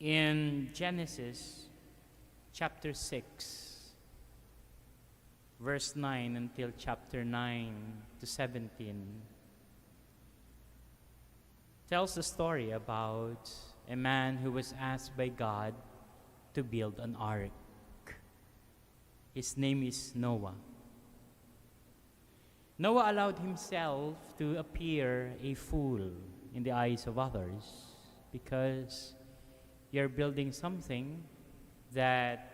In Genesis chapter 6, verse 9 until chapter 9 to 17, tells the story about a man who was asked by God to build an ark. His name is Noah. Noah allowed himself to appear a fool in the eyes of others because you're building something that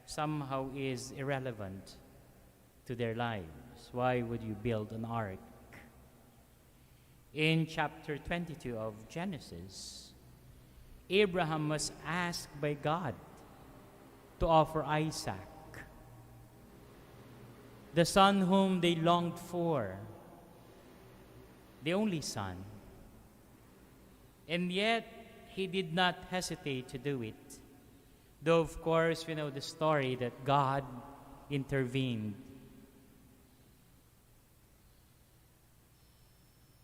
somehow is irrelevant to their lives. Why would you build an ark? In chapter 22 of Genesis, Abraham was asked by God to offer Isaac, the son whom they longed for, the only son. And yet, he did not hesitate to do it. Though, of course, we know the story that God intervened.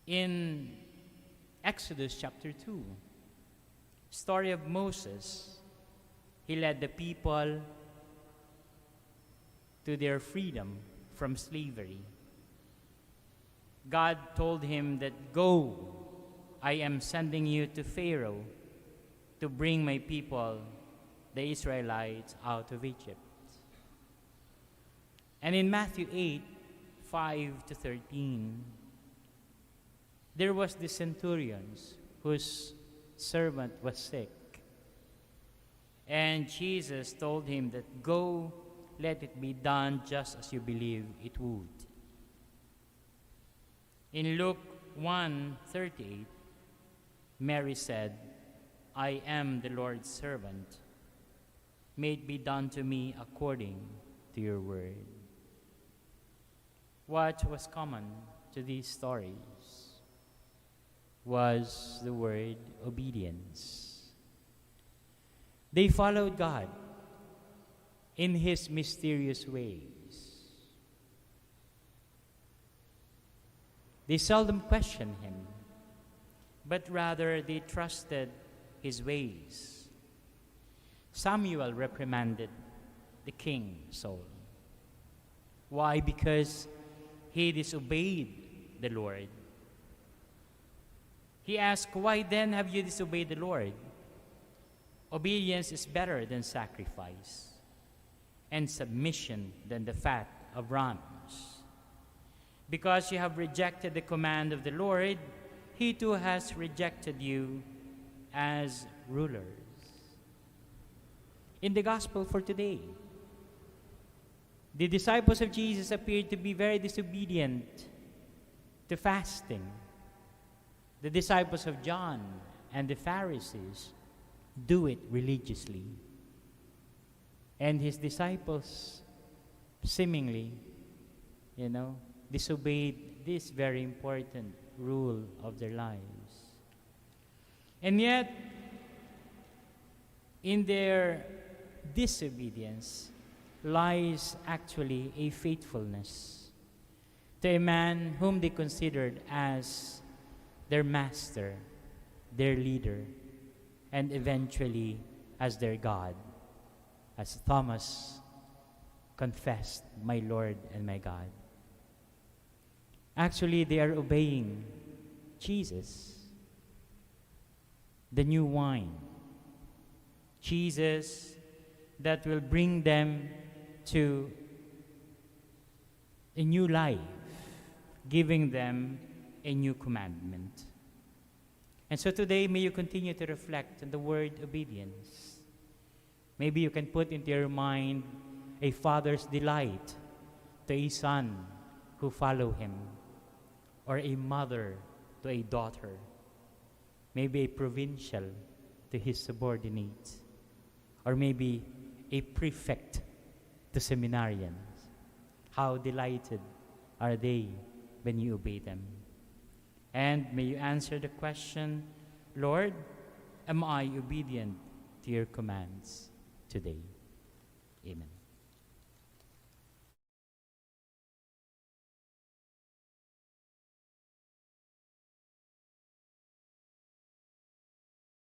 In Exodus chapter 2, story of Moses, he led the people to their freedom from slavery. God told him that, "Go, I am sending you to Pharaoh to bring my people, the Israelites, out of Egypt." And in Matthew 8, 5 to 13, there was the centurion whose servant was sick. And Jesus told him that, "Go, let it be done just as you believe it would." In Luke 1:38, Mary said, "I am the Lord's servant. May it be done to me according to your word." What was common to these stories was the word obedience. They followed God in His mysterious ways. They seldom questioned Him, but rather they trusted His ways. Samuel reprimanded the king Saul. Why? Because he disobeyed the Lord. He asked, "Why then have you disobeyed the Lord? Obedience is better than sacrifice, and submission than the fat of rams. Because you have rejected the command of the Lord, He too has rejected you as rulers." In the gospel for today, the disciples of Jesus appeared to be very disobedient to fasting. The disciples of John and the Pharisees do it religiously. And his disciples seemingly, disobeyed this very important rule of their lives. And yet, in their disobedience lies actually a faithfulness to a man whom they considered as their master, their leader, and eventually as their God. As Thomas confessed, "My Lord and my God." Actually, they are obeying Jesus, the new wine. Jesus that will bring them to a new life, giving them a new commandment. And so today, may you continue to reflect on the word obedience. Maybe you can put into your mind a father's delight to a son who follow him, or a mother to a daughter, maybe a provincial to his subordinates, or maybe a prefect to seminarians. How delighted are they when you obey them? And may you answer the question, "Lord, am I obedient to your commands today?" Amen.